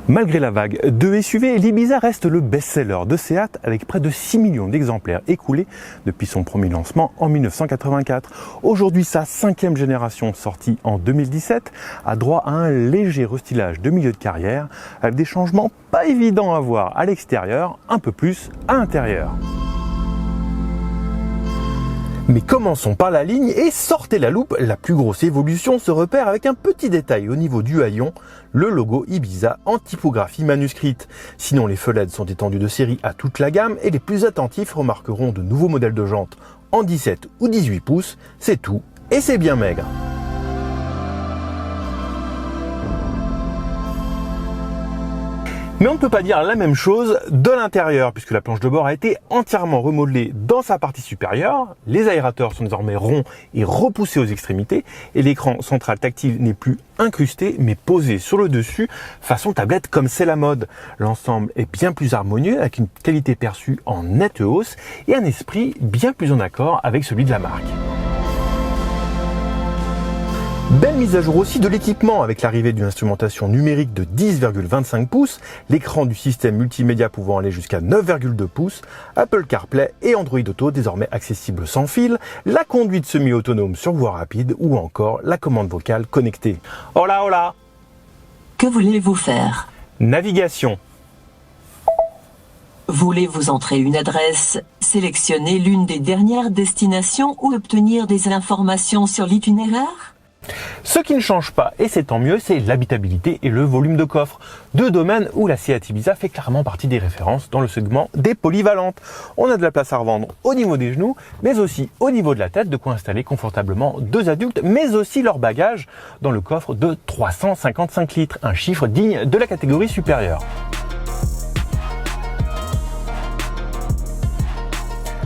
Malgré la vague de SUV, l'Ibiza reste le best-seller de Seat avec près de 6 millions d'exemplaires écoulés depuis son premier lancement en 1984. Aujourd'hui, sa 5e génération, sortie en 2017, a droit à un léger restylage de milieu de carrière avec des changements pas évidents à voir à l'extérieur, un peu plus à l'intérieur. Mais commençons par la ligne et sortez la loupe, la plus grosse évolution se repère avec un petit détail au niveau du haillon, le logo Ibiza en typographie manuscrite. Sinon les feux LED sont étendus de série à toute la gamme et les plus attentifs remarqueront de nouveaux modèles de jantes en 17 ou 18 pouces, c'est tout et c'est bien maigre. Mais on ne peut pas dire la même chose de l'intérieur puisque la planche de bord a été entièrement remodelée dans sa partie supérieure, les aérateurs sont désormais ronds et repoussés aux extrémités et l'écran central tactile n'est plus incrusté mais posé sur le dessus façon tablette comme c'est la mode. L'ensemble est bien plus harmonieux avec une qualité perçue en nette hausse et un esprit bien plus en accord avec celui de la marque. Belle mise à jour aussi de l'équipement avec l'arrivée d'une instrumentation numérique de 10,25 pouces, l'écran du système multimédia pouvant aller jusqu'à 9,2 pouces, Apple CarPlay et Android Auto désormais accessibles sans fil, la conduite semi-autonome sur voie rapide ou encore la commande vocale connectée. Hola hola! Que voulez-vous faire? Navigation. Voulez-vous entrer une adresse, sélectionner l'une des dernières destinations ou obtenir des informations sur l'itinéraire? Ce qui ne change pas, et c'est tant mieux, c'est l'habitabilité et le volume de coffre. Deux domaines où la Seat Ibiza fait clairement partie des références dans le segment des polyvalentes. On a de la place à revendre au niveau des genoux, mais aussi au niveau de la tête, de quoi installer confortablement deux adultes, mais aussi leur bagage dans le coffre de 355 litres, un chiffre digne de la catégorie supérieure.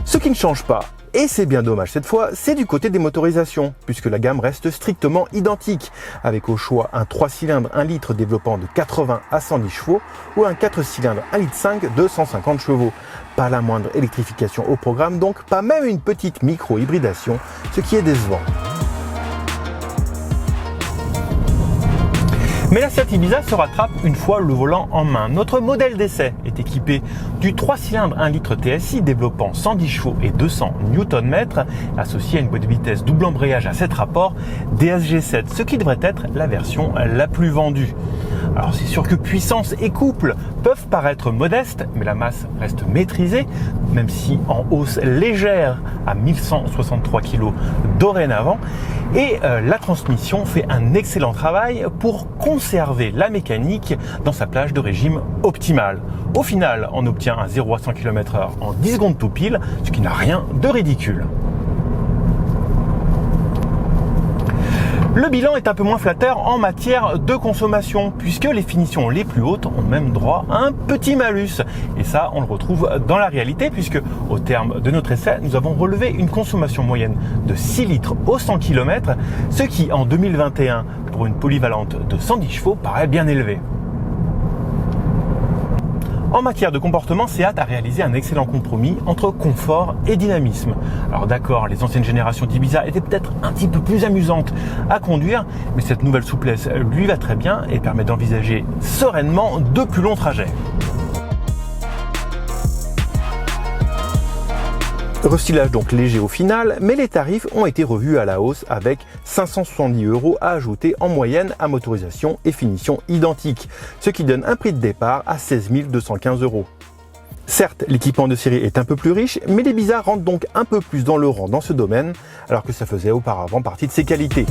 Ce qui ne change pas, et c'est bien dommage cette fois, c'est du côté des motorisations, puisque la gamme reste strictement identique, avec au choix un 3 cylindres 1 litre développant de 80 à 110 chevaux ou un 4 cylindres 1,5 litre de 150 chevaux. Pas la moindre électrification au programme, donc pas même une petite micro-hybridation, ce qui est décevant. Mais la Seat Ibiza se rattrape une fois le volant en main. Notre modèle d'essai est équipé du 3 cylindres 1 litre TSI développant 110 chevaux et 200 Nm, associé à une boîte de vitesse double embrayage à 7 rapports DSG7, ce qui devrait être la version la plus vendue. Alors c'est sûr que puissance et couple peuvent paraître modestes, mais la masse reste maîtrisée, même si en hausse légère à 1163 kg dorénavant. Et la transmission fait un excellent travail pour conserver la mécanique dans sa plage de régime optimale. Au final, on obtient un 0 à 100 km/h en 10 secondes tout pile, ce qui n'a rien de ridicule. Le bilan est un peu moins flatteur en matière de consommation, puisque les finitions les plus hautes ont même droit à un petit malus. Et ça, on le retrouve dans la réalité, puisque au terme de notre essai, nous avons relevé une consommation moyenne de 6 litres au 100 km, ce qui, en 2021, pour une polyvalente de 110 chevaux, paraît bien élevé. En matière de comportement, Seat a réalisé un excellent compromis entre confort et dynamisme. Alors d'accord, les anciennes générations d'Ibiza étaient peut-être un petit peu plus amusantes à conduire, mais cette nouvelle souplesse lui va très bien et permet d'envisager sereinement de plus longs trajets. Restylage donc léger au final, mais les tarifs ont été revus à la hausse avec 570 € à ajouter en moyenne à motorisation et finition identiques, ce qui donne un prix de départ à 16 215 €. Certes, l'équipement de série est un peu plus riche, mais l'Ibiza rentre donc un peu plus dans le rang dans ce domaine, alors que ça faisait auparavant partie de ses qualités.